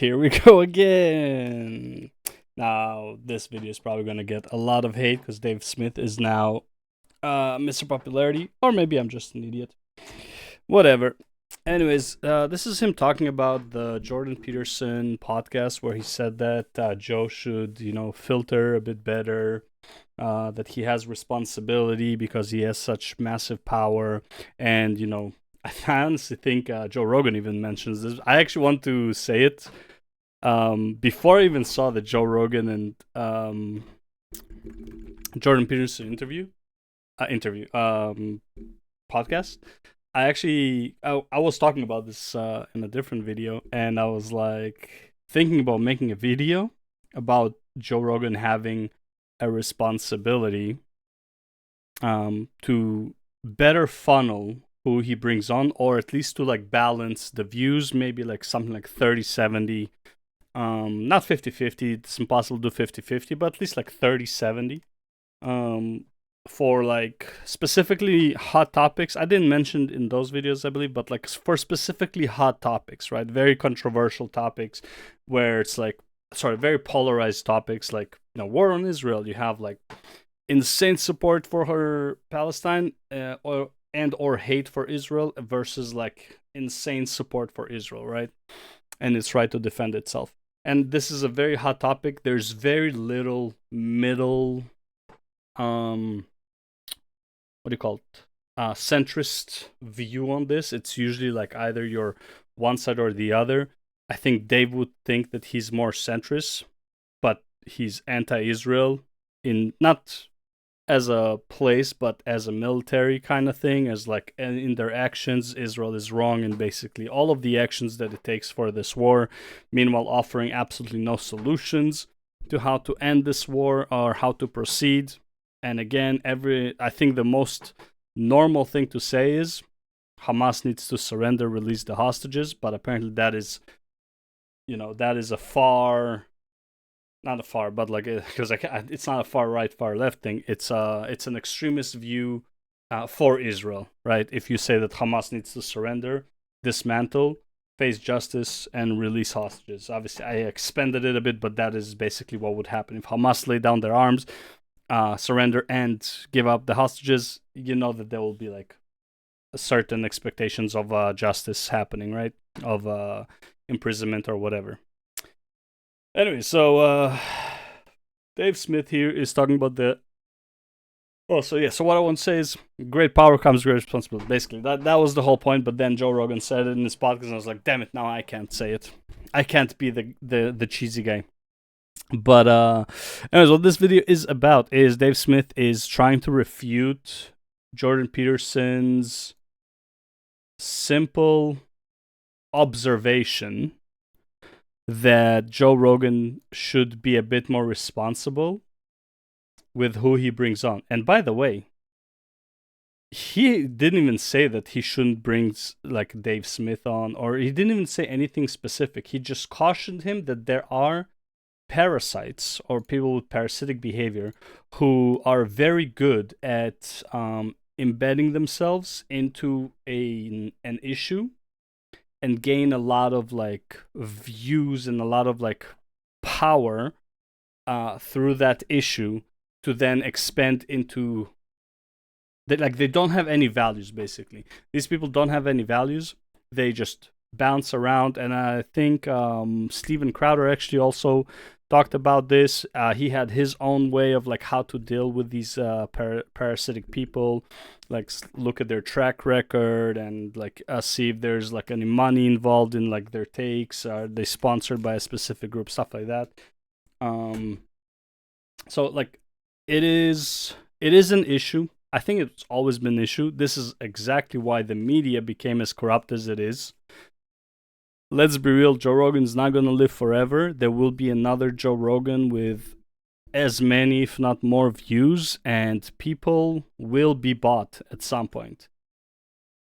here we go again. Now, this video is probably going to get a lot of hate because Dave Smith is now Mr. Popularity, or maybe I'm just an idiot. Whatever. Anyways, this is him talking about the Jordan Peterson podcast where he said that Joe should, filter a bit better, that he has responsibility because he has such massive power, and, I honestly think Joe Rogan even mentions this. I actually want to say it before I even saw the Joe Rogan and Jordan Peterson podcast. I was talking about this in a different video, and I was like thinking about making a video about Joe Rogan having a responsibility to better funnel who he brings on, or at least to like balance the views, maybe like something like 30-70, not 50-50, it's impossible to do 50-50, but at least like 30-70, for like specifically hot topics. I didn't mention in those videos, I believe, but like for specifically hot topics, right? Very controversial topics where it's like, very polarized topics, like, war on Israel. You have like insane support for her Palestine, or hate for Israel versus like insane support for Israel, right? And its right to defend itself. And this is a very hot topic. There's very little middle, what do you call it? Centrist view on this. It's usually like either you're one side or the other. I think Dave would think that he's more centrist, but he's anti-Israel in not as a place, but as a military kind of thing, as like in their actions, Israel is wrong in basically all of the actions that it takes for this war, meanwhile offering absolutely no solutions to how to end this war or how to proceed. And again, I think the most normal thing to say is Hamas needs to surrender, release the hostages, but apparently that is a far, not a far, but like, because it's not a far right, far left thing. It's an extremist view for Israel, right? If you say that Hamas needs to surrender, dismantle, face justice, and release hostages. Obviously, I expanded it a bit, but that is basically what would happen if Hamas lay down their arms, surrender, and give up the hostages. You know that there will be like certain expectations of justice happening, right? Of imprisonment or whatever. Anyway, so Dave Smith here is talking about so what I want to say is great power comes great responsibility. Basically, that was the whole point, but then Joe Rogan said it in his podcast, and I was like, damn it, now I can't say it. I can't be the cheesy guy. But anyways, what this video is about is Dave Smith is trying to refute Jordan Peterson's simple observation that Joe Rogan should be a bit more responsible with who he brings on. And by the way, he didn't even say that he shouldn't bring like Dave Smith on, or he didn't even say anything specific. He just cautioned him that there are parasites or people with parasitic behavior who are very good at embedding themselves into an issue and gain a lot of like views and a lot of like power through that issue to then expand into they don't have any values. Basically, these people don't have any values. They just bounce around. And I think Steven Crowder actually also talked about this. He had his own way of like how to deal with these parasitic people, like look at their track record and like see if there's like any money involved in like their takes. Are they sponsored by a specific group? Stuff like that. So like it is an issue. I think it's always been an issue. This is exactly why the media became as corrupt as it is. Let's be real, Joe Rogan's not going to live forever. There will be another Joe Rogan with as many, if not more, views, and people will be bought at some point.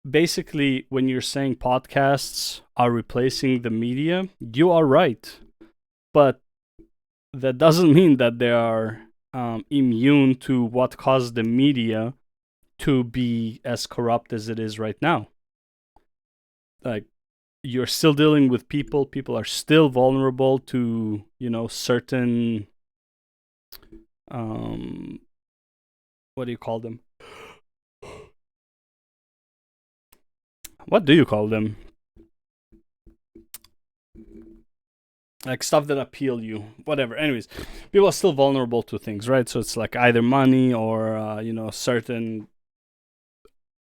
Basically, when you're saying podcasts are replacing the media, you are right. But that doesn't mean that they are immune to what caused the media to be as corrupt as it is right now. Like, you're still dealing with people. People are still vulnerable to, certain, what do you call them? What do you call them? Like stuff that appeal you, whatever. Anyways, people are still vulnerable to things, right? So it's like either money or, certain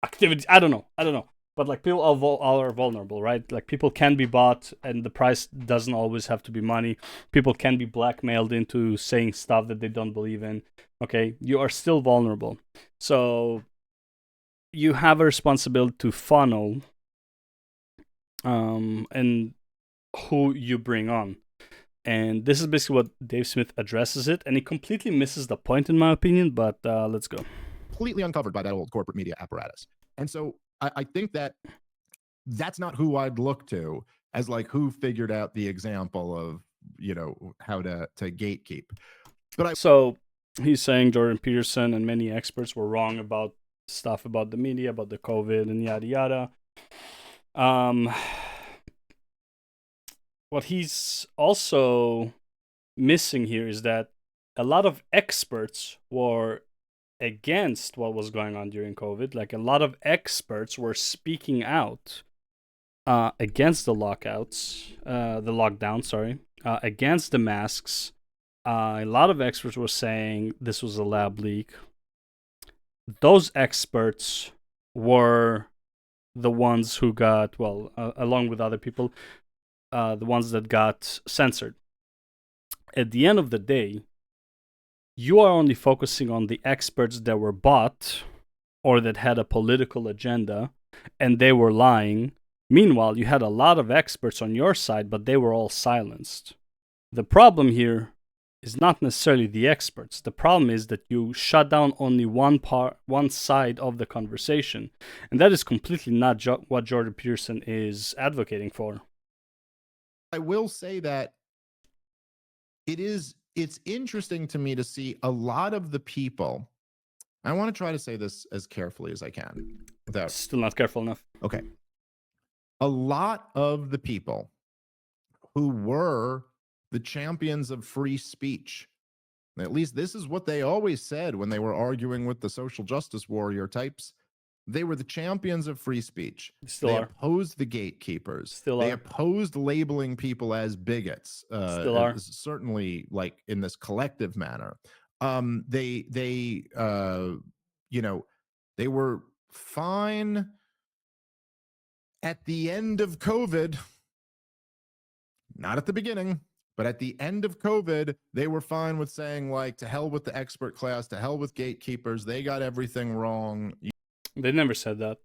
activities. I don't know. But like people are vulnerable, right? Like people can be bought, and the price doesn't always have to be money. People can be blackmailed into saying stuff that they don't believe in. Okay, you are still vulnerable, so you have a responsibility to funnel, and who you bring on. And this is basically what Dave Smith addresses it, and he completely misses the point, in my opinion. But let's go. Completely uncovered by that old corporate media apparatus. And so I think that that's not who I'd look to as like who figured out the example of, how to gatekeep. So he's saying Jordan Peterson and many experts were wrong about stuff about the media, about the COVID and yada yada. What he's also missing here is that a lot of experts were against what was going on during COVID. Like a lot of experts were speaking out against the lockdown, against the masks. A lot of experts were saying this was a lab leak. Those experts were the ones who got, along with other people, the ones that got censored. At the end of the day, you are only focusing on the experts that were bought or that had a political agenda and they were lying. Meanwhile, you had a lot of experts on your side, but they were all silenced. The problem here is not necessarily the experts. The problem is that you shut down only one side of the conversation. And that is completely not what Jordan Peterson is advocating for. I will say that it's interesting to me to see a lot of the people. I want to try to say this as carefully as I can without. Still not careful enough. Okay. A lot of the people who were the champions of free speech, at least this is what they always said when they were arguing with the social justice warrior types. They were the champions of free speech. They opposed the gatekeepers. They opposed labeling people as bigots. Certainly, like in this collective manner. They were fine at the end of COVID. Not at the beginning, but at the end of COVID, they were fine with saying, like, to hell with the expert class, to hell with gatekeepers. They got everything wrong. They never said that.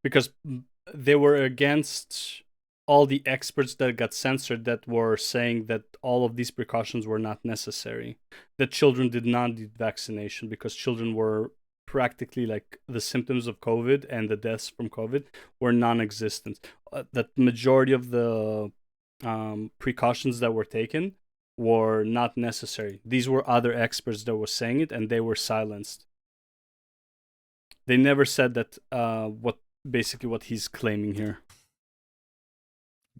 Because they were against all the experts that got censored that were saying that all of these precautions were not necessary. That children did not need vaccination because children were practically like the symptoms of COVID and the deaths from COVID were non-existent. That majority of the precautions that were taken were not necessary. These were other experts that were saying it, and they were silenced. They never said that what he's claiming here.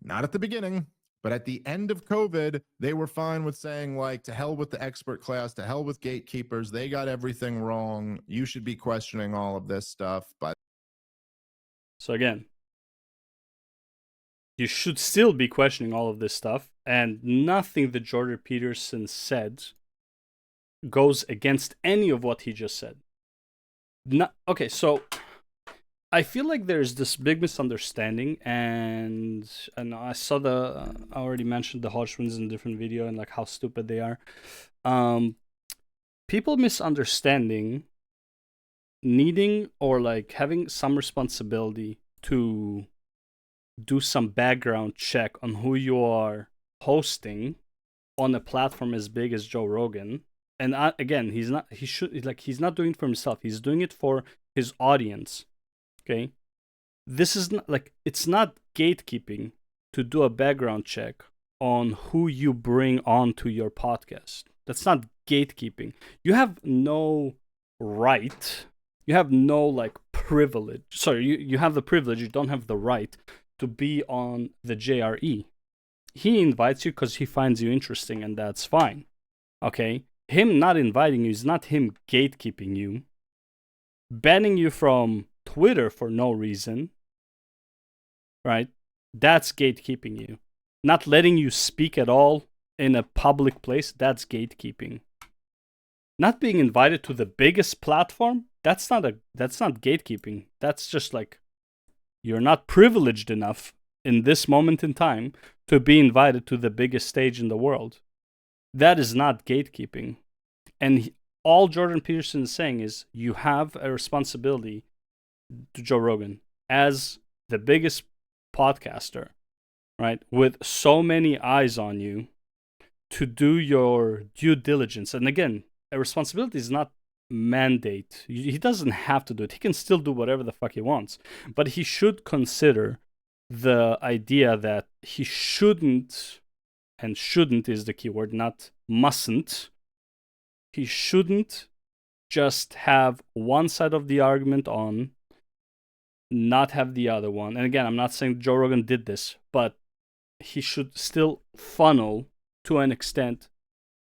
Not at the beginning, but at the end of COVID, they were fine with saying, like, to hell with the expert class, to hell with gatekeepers. They got everything wrong. You should be questioning all of this stuff. But so again, you should still be questioning all of this stuff, and nothing that Jordan Peterson said goes against any of what he just said. Okay, so I feel like there's this big misunderstanding, and I saw I already mentioned the Hodgkins in a different video and like how stupid they are. People misunderstanding needing or like having some responsibility to do some background check on who you are hosting on a platform as big as Joe Rogan. And again, he's not doing it for himself. He's doing it for his audience. Okay. This is not like, it's not gatekeeping to do a background check on who you bring onto your podcast. That's not gatekeeping. You have no right. You have no like privilege. Sorry, you have the privilege. You don't have the right to be on the JRE. He invites you because he finds you interesting, and that's fine. Okay? Him not inviting you is not him gatekeeping you. Banning you from Twitter for no reason, right? That's gatekeeping you. Not letting you speak at all in a public place, that's gatekeeping. Not being invited to the biggest platform, that's not gatekeeping. That's just like you're not privileged enough in this moment in time to be invited to the biggest stage in the world. That is not gatekeeping. And all Jordan Peterson is saying is you have a responsibility to Joe Rogan as the biggest podcaster, right? With so many eyes on you, to do your due diligence. And again, a responsibility is not mandate. He doesn't have to do it. He can still do whatever the fuck he wants. But he should consider the idea that he shouldn't, and shouldn't is the key word, not mustn't. He shouldn't just have one side of the argument on, not have the other one. And again, I'm not saying Joe Rogan did this, but he should still funnel to an extent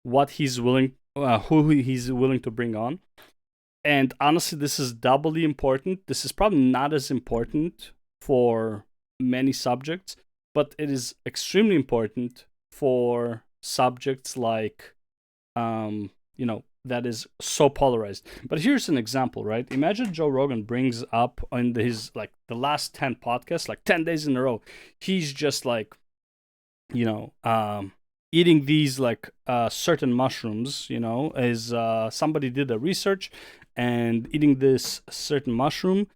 what he's willing, who he's willing to bring on. And honestly, this is doubly important. This is probably not as important for many subjects, but it is extremely important for subjects like, that is so polarized. But here's an example, right? Imagine Joe Rogan brings up on his, like, the last 10 podcasts, like 10 days in a row, he's just like, eating these like certain mushrooms, is somebody did a research, and eating this certain mushroom,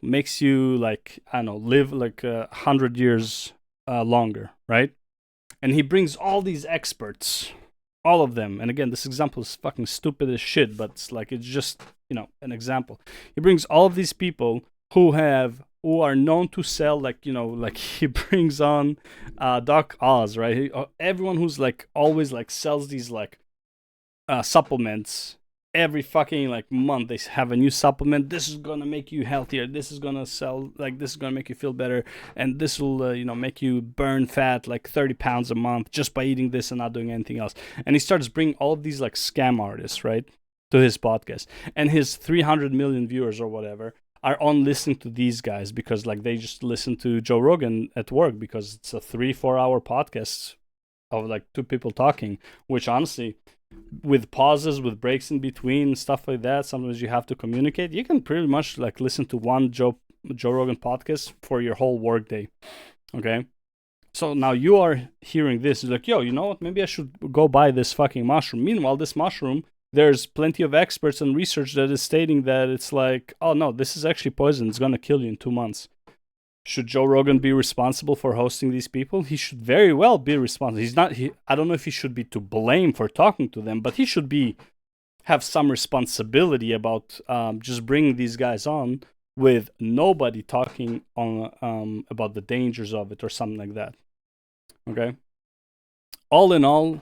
makes you like, I don't know, live like 100 years longer, right? And he brings all these experts, all of them. And again, this example is fucking stupid as shit, but it's just, an example. He brings all of these people who are known to sell, like he brings on Doc Oz, right? Everyone who's like always like sells these like supplements. Every fucking like month they have a new supplement. This is gonna make you healthier. This is gonna sell, like, this is gonna make you feel better, and this will make you burn fat like 30 pounds a month just by eating this and not doing anything else. And he starts bringing all of these like scam artists, right, to his podcast, and his 300 million viewers or whatever are on listening to these guys because like they just listen to Joe Rogan at work because it's a 3-4 hour podcast of like two people talking, which honestly, with pauses, with breaks in between, stuff like that, sometimes you have to communicate. You can pretty much like listen to one Joe Rogan podcast for your whole workday. Okay, so now you are hearing this, you're like, yo, you know what? Maybe I should go buy this fucking mushroom. Meanwhile, this mushroom, there's plenty of experts and research that is stating that it's like, oh no, this is actually poison. It's gonna kill you in 2 months. Should Joe Rogan be responsible for hosting these people? He should very well be responsible. He's not. I don't know if he should be to blame for talking to them, but he should have some responsibility about just bringing these guys on with nobody talking on about the dangers of it or something like that. Okay. All in all,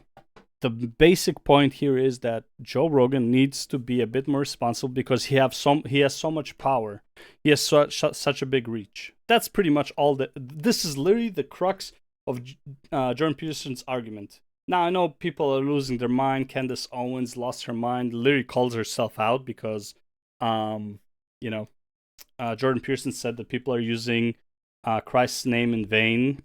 the basic point here is that Joe Rogan needs to be a bit more responsible because he has so much power. He has such a big reach. That's pretty much all. This is literally the crux of Jordan Peterson's argument. Now, I know people are losing their mind. Candace Owens lost her mind, literally calls herself out because, Jordan Peterson said that people are using Christ's name in vain.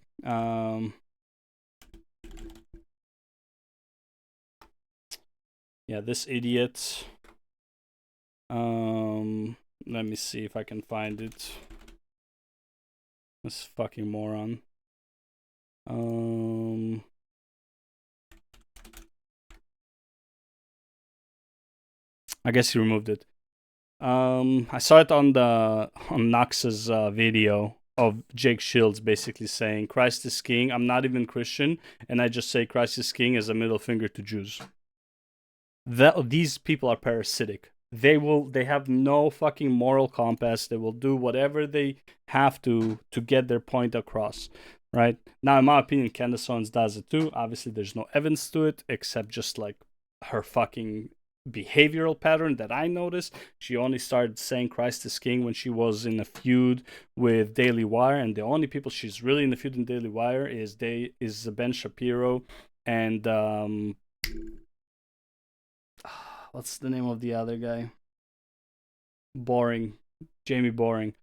This idiot. Let me see if I can find it. This fucking moron. I guess he removed it. I saw it on Knox's video of Jake Shields basically saying Christ is king. I'm not even Christian, and I just say Christ is king as a middle finger to Jews. These people are parasitic. They have no fucking moral compass. They will do whatever they have to get their point across, right? Now, in my opinion, Candace Owens does it too. Obviously, there's no evidence to it except just like her fucking behavioral pattern that I noticed. She only started saying Christ is King when she was in a feud with Daily Wire, and the only people she's really in the feud in Daily Wire is Ben Shapiro and what's the name of the other guy? Boring, Jamie Boring,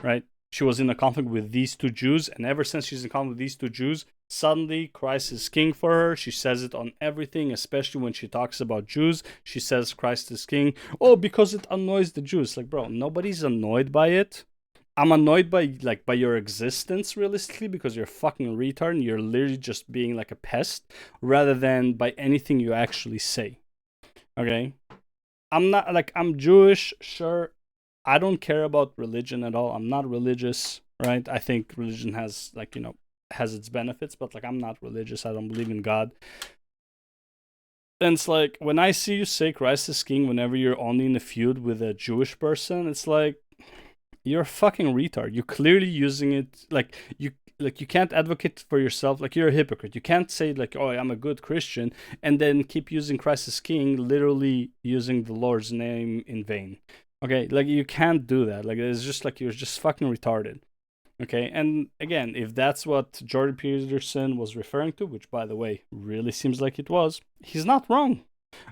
right? She was in a conflict with these two Jews, and ever since she's in conflict with these two Jews, suddenly Christ is king for her. She says it on everything, especially when she talks about Jews. She says Christ is king. Oh, because it annoys the Jews. Like, bro, nobody's annoyed by it. I'm annoyed by your existence, realistically, because you're a fucking retard and you're literally just being like a pest, rather than by anything you actually say. Okay? I'm Jewish, sure. I don't care about religion at all. I'm not religious, right? I think religion has has its benefits, but like I'm not religious. I don't believe in God. And it's like when I see you say Christ is king whenever you're only in a feud with a Jewish person, it's like you're a fucking retard. You're clearly using it you can't advocate for yourself. Like, you're a hypocrite. You can't say like, oh, I'm a good Christian, and then keep using Christ as king, literally using the Lord's name in vain. Okay, like you can't do that. Like, it's just like you're just fucking retarded. Okay, and again, if that's what Jordan Peterson was referring to, which by the way really seems like it was, he's not wrong.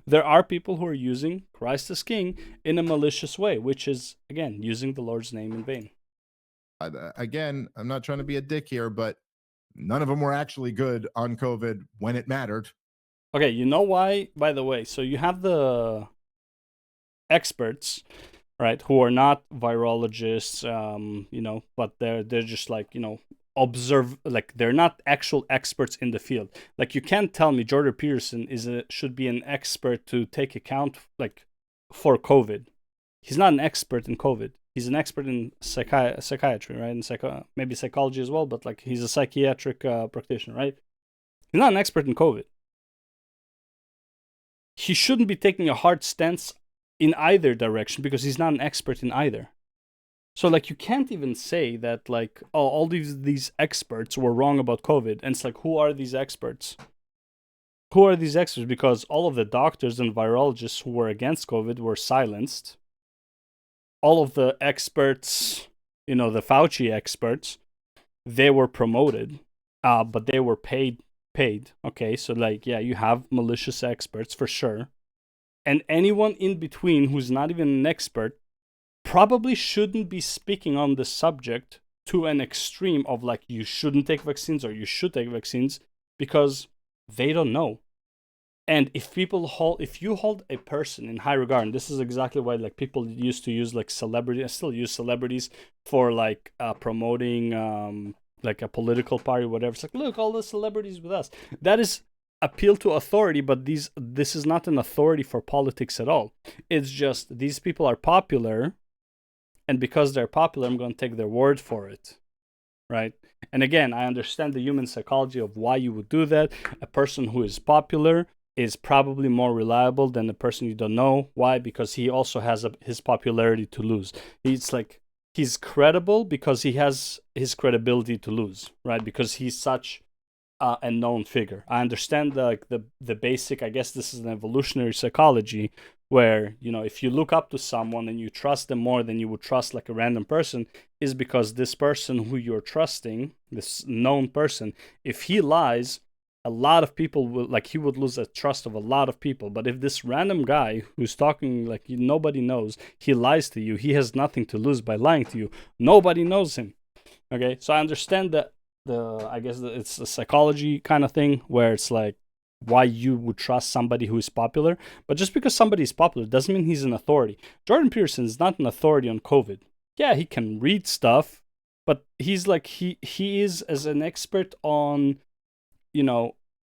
There are people who are using Christ as king in a malicious way, which is, again, using the Lord's name in vain. Again, I'm not trying to be a dick here, but none of them were actually good on COVID when it mattered. Okay, you know why, by the way? So you have the experts, right, who are not virologists, but they're just like, observe, like they're not actual experts in the field. Like, you can't tell me Jordan Peterson should be an expert to take account like for COVID. He's not an expert in COVID. He's an expert in psychiatry, right? And maybe psychology as well, but like he's a psychiatric practitioner, right? He's not an expert in COVID. He shouldn't be taking a hard stance in either direction because he's not an expert in either. So like you can't even say that like, oh, all these experts were wrong about COVID. And it's like, who are these experts? Who are these experts? Because all of the doctors and virologists who were against COVID were silenced. All of the experts, the Fauci experts, they were promoted, but they were paid. Okay, so like, yeah, you have malicious experts for sure. And anyone in between who's not even an expert probably shouldn't be speaking on the subject to an extreme of like, you shouldn't take vaccines or you should take vaccines, because they don't know. And if you hold a person in high regard, and this is exactly why like people used to use like celebrities, I still use celebrities for like promoting like a political party, whatever. It's like, look, all the celebrities with us. That is appeal to authority, but this is not an authority for politics at all. It's just these people are popular, and because they're popular, I'm going to take their word for it, right? And again, I understand the human psychology of why you would do that. A person who is popular is probably more reliable than the person you don't know. Why? Because he also has his popularity to lose. He's credible because he has his credibility to lose, right? Because he's such a known figure. I understand the basic, I guess this is an evolutionary psychology, where, if you look up to someone and you trust them more than you would trust like a random person, is because this person who you're trusting, this known person, if he lies, a lot of people will, like, he would lose the trust of a lot of people. But if this random guy who's talking like nobody knows, he lies to you, he has nothing to lose by lying to you. Nobody knows him. Okay, so I understand that I guess it's a psychology kind of thing where it's like why you would trust somebody who is popular. But just because somebody is popular doesn't mean he's an authority. Jordan Peterson is not an authority on COVID. Yeah, he can read stuff, but he's like he is as an expert on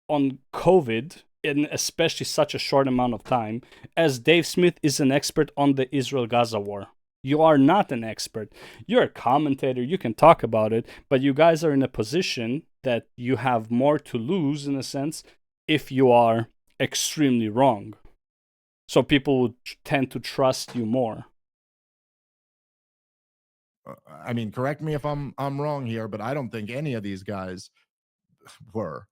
on COVID in especially such a short amount of time as Dave Smith is an expert on the Israel-Gaza war. You are not an expert. You're a commentator. You can talk about it, but you guys are in a position that you have more to lose, in a sense, if you are extremely wrong. So people would tend to trust you more. I mean, correct me if I'm wrong here, but I don't think any of these guys were.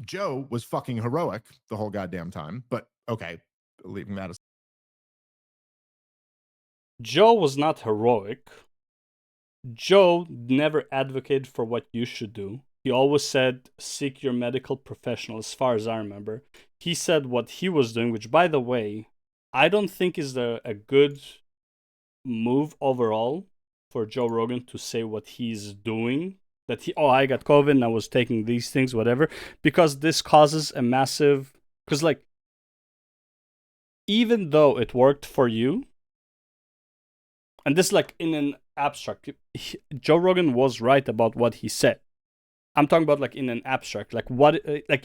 Joe was fucking heroic the whole goddamn time, but okay. leaving that aside. Joe was not heroic. Joe never advocated for what you should do. He always said, seek your medical professional, as far as I remember. He said what he was doing, which, by the way, I don't think is a good move overall for Joe Rogan to say what he's doing. That I got COVID and I was taking these things, whatever. Because this causes a massive... Because, like, even though it worked for you, and this, like, in an abstract, Joe Rogan was right about what he said. I'm talking about, like, in an abstract. Like,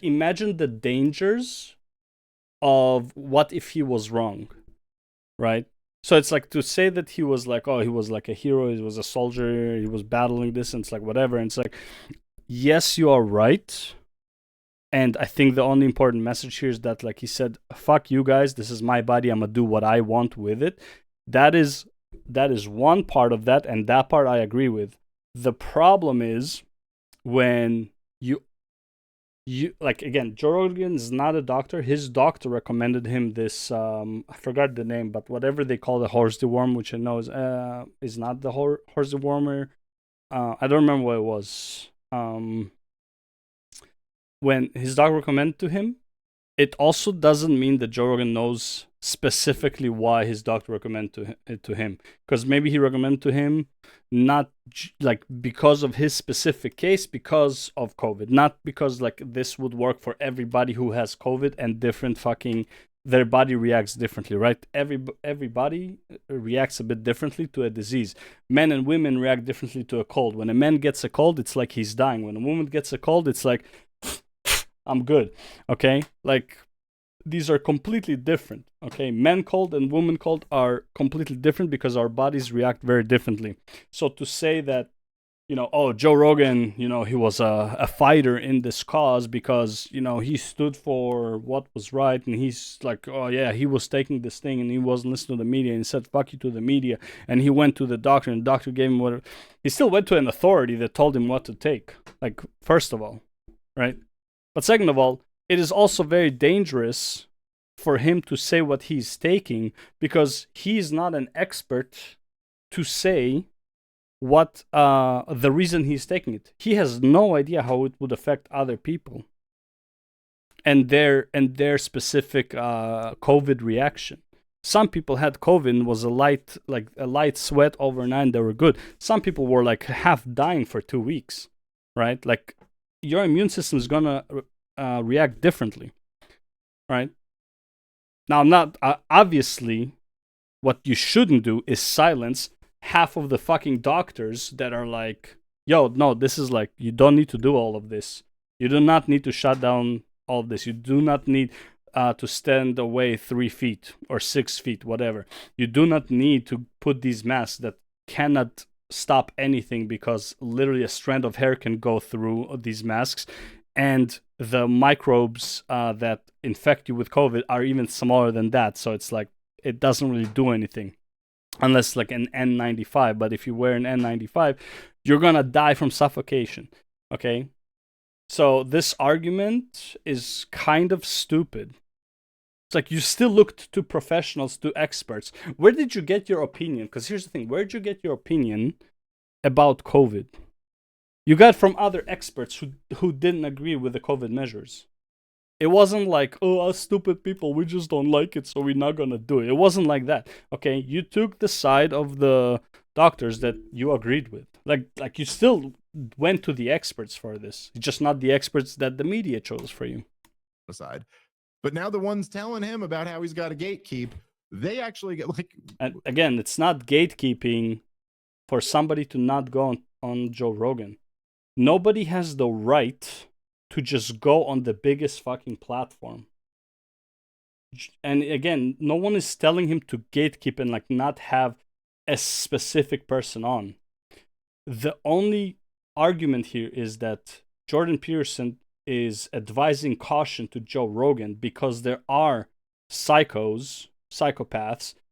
imagine the dangers of what if he was wrong, right? So it's like to say that he was like, he was like a hero, he was a soldier, he was battling this, and it's like whatever. And it's like, yes, you are right. And I think the only important message here is that, like he said, fuck you guys, this is my body, I'm gonna do what I want with it. That is one part of that, and that part I agree with. The problem is when you like, again, Joe Rogan is not a doctor. His doctor recommended him this I forgot the name, but whatever they call the horse dewormer, which I know is not the horse dewormer. I don't remember what it was. When his doctor recommended to him, it also doesn't mean that Joe Rogan knows specifically why his doctor recommended it to him. Because maybe he recommended to him not like because of his specific case, because of COVID. Not because like this would work for everybody who has COVID and different fucking... Their body reacts differently, right? Everybody reacts a bit differently to a disease. Men and women react differently to a cold. When a man gets a cold, it's like he's dying. When a woman gets a cold, it's like... I'm good, okay? Like, these are completely different, okay? Men cold and women cold are completely different because our bodies react very differently. So to say that, Joe Rogan, he was a fighter in this cause because, he stood for what was right, and he's like, he was taking this thing and he wasn't listening to the media, and he said, fuck you to the media, and he went to the doctor, and the doctor gave him what... He still went to an authority that told him what to take, like, first of all, right? But second of all, it is also very dangerous for him to say what he's taking because he's not an expert to say what the reason he's taking it. He has no idea how it would affect other people and their specific COVID reaction. Some people had COVID and was a light sweat overnight and they were good. Some people were like half dying for 2 weeks, right? Like, your immune system is gonna react differently, right? Now, I'm not obviously what you shouldn't do is silence half of the fucking doctors that are like, yo, no, this is like, you don't need to do all of this. You do not need to shut down all of this. You do not need to stand away 3 feet or 6 feet, whatever. You do not need to put these masks that cannot stop anything because literally a strand of hair can go through these masks, and the microbes that infect you with COVID are even smaller than that. So it's like, it doesn't really do anything unless like an N95. But if you wear an N95, you're gonna die from suffocation, okay? So this argument is kind of stupid. It's like, you still looked to professionals, to experts. Where did you get your opinion? Because here's the thing, where did you get your opinion about COVID? You got from other experts who didn't agree with the COVID measures. It wasn't like, us stupid people, we just don't like it, so we're not gonna do it. It wasn't like that, okay? You took the side of the doctors that you agreed with. Like you still went to the experts for this, just not the experts that the media chose for you. Aside. But now the ones telling him about how he's got to gatekeep, they actually get like... And again, it's not gatekeeping for somebody to not go on Joe Rogan. Nobody has the right to just go on the biggest fucking platform. And again, no one is telling him to gatekeep and like not have a specific person on. The only argument here is that Jordan Peterson is advising caution to Joe Rogan because there are psychopaths,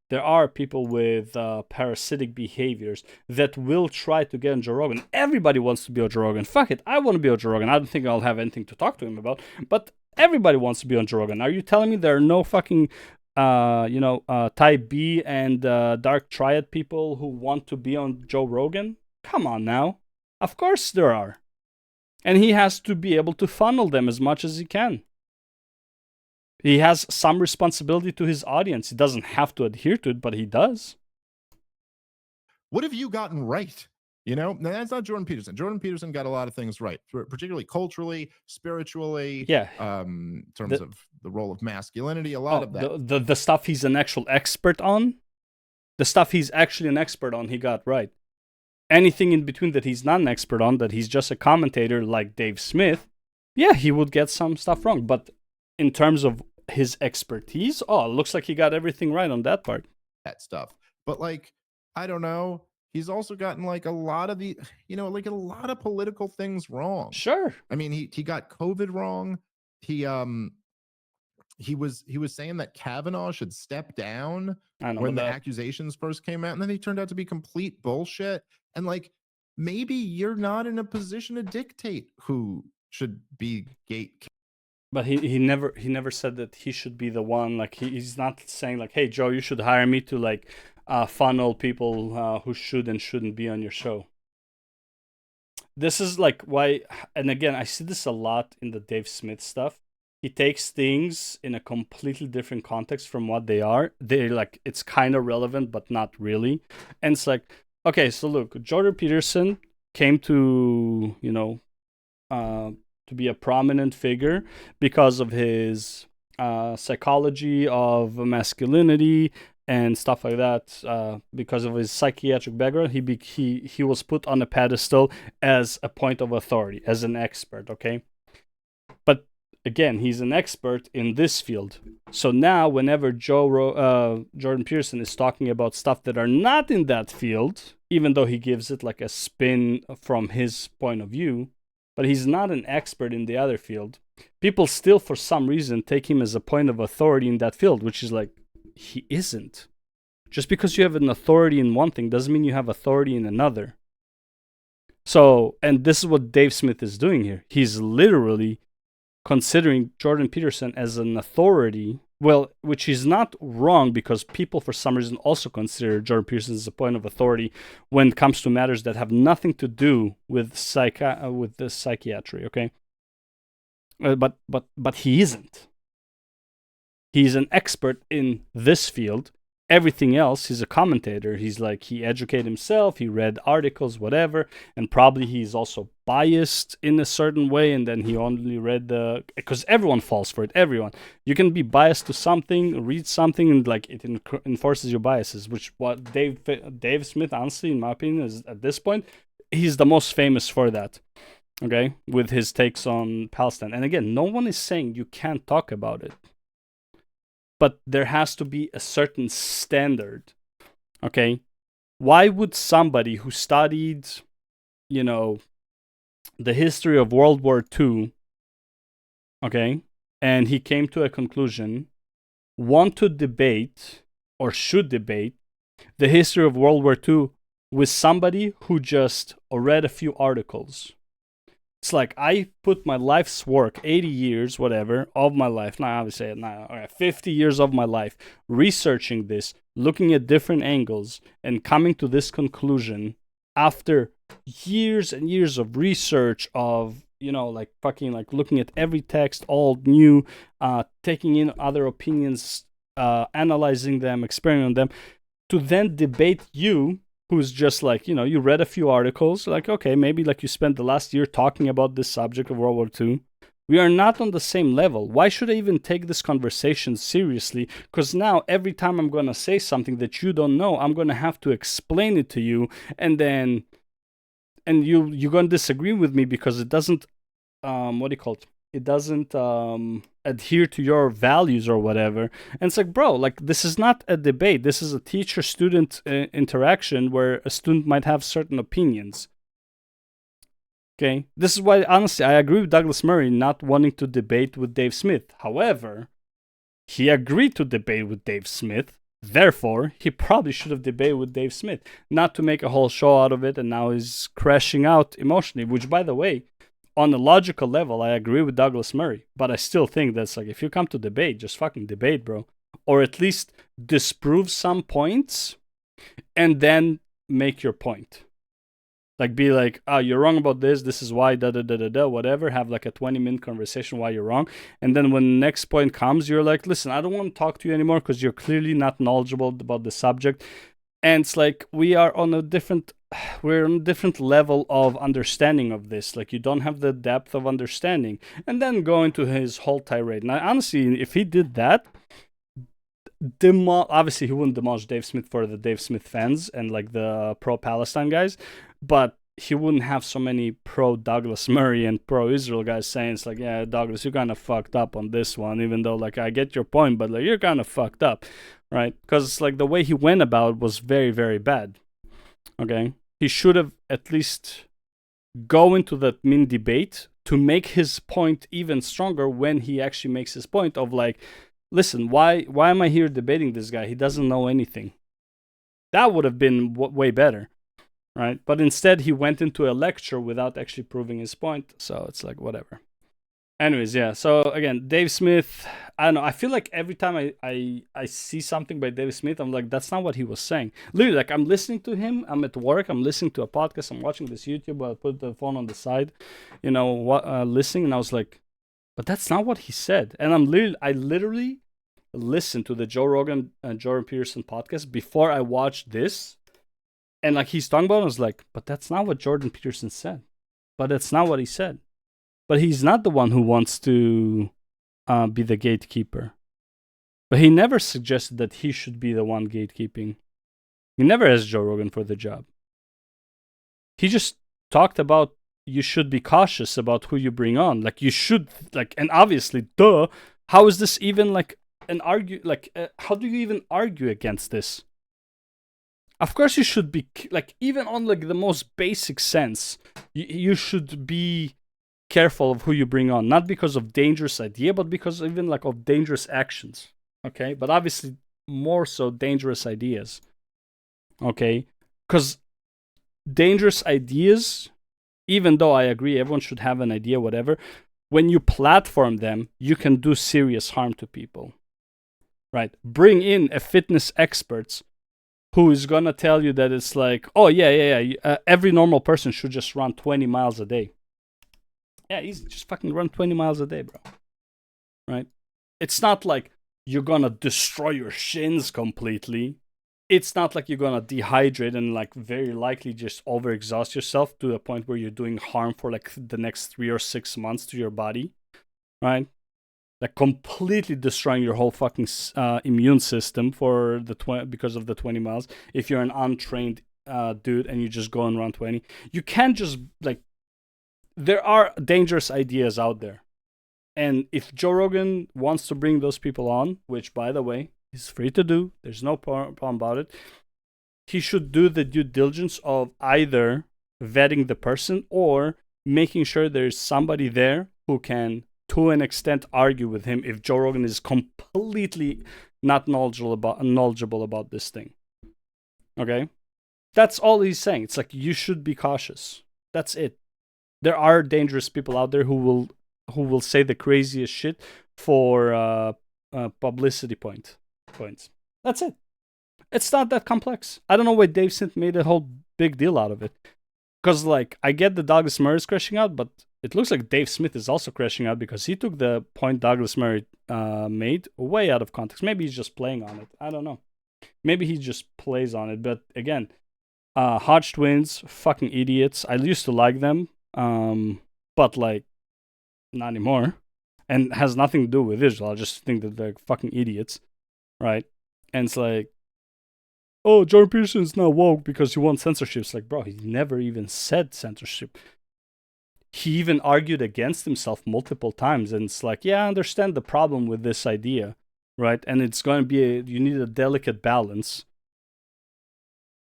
there are people with parasitic behaviors that will try to get on Joe Rogan. Everybody wants to be on Joe Rogan. Fuck it, I want to be on Joe Rogan. I don't think I'll have anything to talk to him about, but everybody wants to be on Joe Rogan. Are you telling me there are no fucking type B and dark triad people who want to be on Joe Rogan? Come on now. Of course there are. And he has to be able to funnel them as much as he can. He has some responsibility to his audience. He doesn't have to adhere to it, but he does. What have you gotten right? Now, that's not Jordan Peterson. Jordan Peterson got a lot of things right, particularly culturally, spiritually, Yeah. in terms of the role of masculinity, a lot of that. The stuff he's an actual expert on, the stuff he's actually an expert on, he got right. Anything in between that he's not an expert on, that he's just a commentator like Dave Smith, yeah, he would get some stuff wrong. But in terms of his expertise, it looks like he got everything right on that part. That stuff. But I don't know. He's also gotten a lot of the, a lot of political things wrong. Sure. I mean, he got COVID wrong. He was saying that Kavanaugh should step down when the accusations first came out, and then they turned out to be complete bullshit. And maybe you're not in a position to dictate who should be gatekeeping. But he never said that he should be the one. He's not saying hey Joe, you should hire me to funnel people who should and shouldn't be on your show. This is why, and again, I see this a lot in the Dave Smith stuff. He takes things in a completely different context from what they are. They're it's kind of relevant, but not really. And it's okay, so look, Jordan Peterson came to, to be a prominent figure because of his psychology of masculinity and stuff like that. Because of his psychiatric background, he was put on a pedestal as a point of authority, as an expert, okay? But again, he's an expert in this field. So now whenever Jordan Peterson is talking about stuff that are not in that field, even though he gives it a spin from his point of view, but he's not an expert in the other field, people still for some reason take him as a point of authority in that field, which is he isn't. Just because you have an authority in one thing doesn't mean you have authority in another. So, and this is what Dave Smith is doing here. He's literally considering Jordan Peterson as an authority, which is not wrong, because people for some reason also consider Jordan Peterson as a point of authority when it comes to matters that have nothing to do with the psychiatry, okay? But he isn't. He's an expert in this field. Everything else, he's a commentator. He's he educated himself, he read articles, whatever, and probably he's also biased in a certain way, and then he only read because everyone falls for it. Everyone. You can be biased to something, read something, and it enforces your biases, which what Dave Smith, honestly, in my opinion, is at this point, he's the most famous for that. Okay? With his takes on Palestine. And again, no one is saying you can't talk about it. But there has to be a certain standard, okay? Why would somebody who studied, the history of World War II, okay, and he came to a conclusion, want to debate or should debate the history of World War II with somebody who just read a few articles? It's I put my life's work, 80 years, whatever, of my life, not obviously, 50 years of my life, researching this, looking at different angles, and coming to this conclusion after years and years of research of, looking at every text, all new, taking in other opinions, analyzing them, experimenting on them, to then debate you, who's just you read a few articles, okay, maybe you spent the last year talking about this subject of World War II. We are not on the same level. Why should I even take this conversation seriously? Because now every time I'm going to say something that you don't know, I'm going to have to explain it to you, and you're going to disagree with me because it doesn't, it doesn't adhere to your values or whatever. And it's bro, this is not a debate. This is a teacher-student interaction where a student might have certain opinions. Okay? This is why, honestly, I agree with Douglas Murray not wanting to debate with Dave Smith. However, he agreed to debate with Dave Smith. Therefore, he probably should have debated with Dave Smith, not to make a whole show out of it, and now he's crashing out emotionally, which, by the way, on a logical level, I agree with Douglas Murray, but I still think that's if you come to debate, just fucking debate, bro. or at least disprove some points, and then make your point. Like, be like, oh, you're wrong about this. This is why, da da da da da, whatever. Have like a 20-minute conversation why you're wrong. And then when the next point comes, you're like, listen, I don't want to talk to you anymore because you're clearly not knowledgeable about the subject. And it's like we're on a different level of understanding of this. Like, you don't have the depth of understanding. And then go into his whole tirade. And honestly, if he did that, obviously he wouldn't demolish Dave Smith for the Dave Smith fans and like the pro-Palestine guys, but he wouldn't have so many pro-Douglas Murray and pro-Israel guys saying it's like, yeah, Douglas, you kind of fucked up on this one, even though like I get your point, but like you're kind of fucked up, right? Because like the way he went about it was very, very bad. Okay, he should have at least go into that mini debate to make his point even stronger when he actually makes his point of like, listen, why am I here debating this guy? He doesn't know anything. That would have been way better, right? But instead, he went into a lecture without actually proving his point. So it's like, whatever. Anyways, yeah. So again, Dave Smith, I don't know. I feel like every time I see something by Dave Smith, I'm like, that's not what he was saying. Literally, like I'm listening to him. I'm at work. I'm listening to a podcast. I'm watching this YouTube. I'll put the phone on the side, listening. And I was like, but that's not what he said. And I literally listened to the Joe Rogan and Jordan Peterson podcast before I watched this. And like he's talking about it, I was like, but that's not what Jordan Peterson said. But that's not what he said. But he's not the one who wants to be the gatekeeper. But he never suggested that he should be the one gatekeeping. He never asked Joe Rogan for the job. He just talked about you should be cautious about who you bring on. Like you should, like, and obviously, duh. How is this even like an argue? Like, how do you even argue against this? Of course, you should be like, even on like the most basic sense, you should be careful of who you bring on, not because of dangerous idea, but because even like of dangerous actions. Okay, but obviously more so dangerous ideas. Okay, because dangerous ideas, even though I agree everyone should have an idea, whatever, when you platform them, you can do serious harm to people. Right? Bring in a fitness expert who is gonna tell you that it's like, oh yeah, every normal person should just run 20 miles a day. Yeah, easy, just fucking run 20 miles a day, bro. Right? It's not like you're gonna destroy your shins completely. It's not like you're gonna dehydrate and like very likely just overexhaust yourself to the point where you're doing harm for like the next 3 or 6 months to your body, right? Like completely destroying your whole fucking immune system for the because of the 20 miles. If you're an untrained dude and you just go and run 20, you can't just like. There are dangerous ideas out there, and if Joe Rogan wants to bring those people on, which by the way, he's free to do. There's no problem about it. He should do the due diligence of either vetting the person or making sure there's somebody there who can, to an extent, argue with him if Joe Rogan is completely not knowledgeable about this thing. Okay? That's all he's saying. It's like, you should be cautious. That's it. There are dangerous people out there who will say the craziest shit for publicity points. That's it. It's not that complex. I don't know why Dave Smith made a whole big deal out of it. Because, like, I get the Douglas Murray is crashing out, but it looks like Dave Smith is also crashing out because he took the point Douglas Murray made way out of context. Maybe he's just playing on it. I don't know. Maybe he just plays on it. But again, Hodge twins, fucking idiots. I used to like them, but like, not anymore. And has nothing to do with Israel. I just think that they're fucking idiots, right? And it's like, oh, Jordan Peterson's not woke because he wants censorship. It's like, bro, he never even said censorship. He even argued against himself multiple times. And it's like, yeah, I understand the problem with this idea, right? And it's going to be, you need a delicate balance.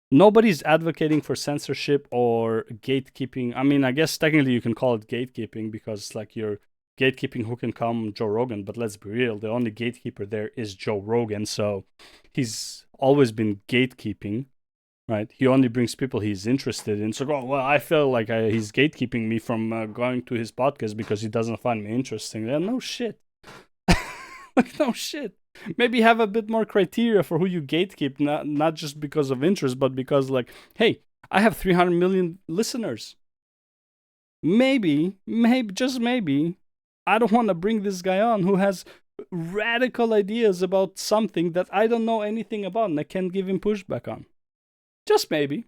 Nobody's advocating for censorship or gatekeeping. I mean, I guess technically you can call it gatekeeping because like you're gatekeeping who can come Joe Rogan. But let's be real, the only gatekeeper there is Joe Rogan. So he's always been gatekeeping, right? He only brings people he's interested in. So, oh, well, I feel like he's gatekeeping me from going to his podcast because he doesn't find me interesting. Yeah, no shit. Like, no shit. Maybe have a bit more criteria for who you gatekeep, not just because of interest, but because like, hey, I have 300 million listeners. Maybe, just maybe, I don't want to bring this guy on who has radical ideas about something that I don't know anything about and I can't give him pushback on. Just maybe.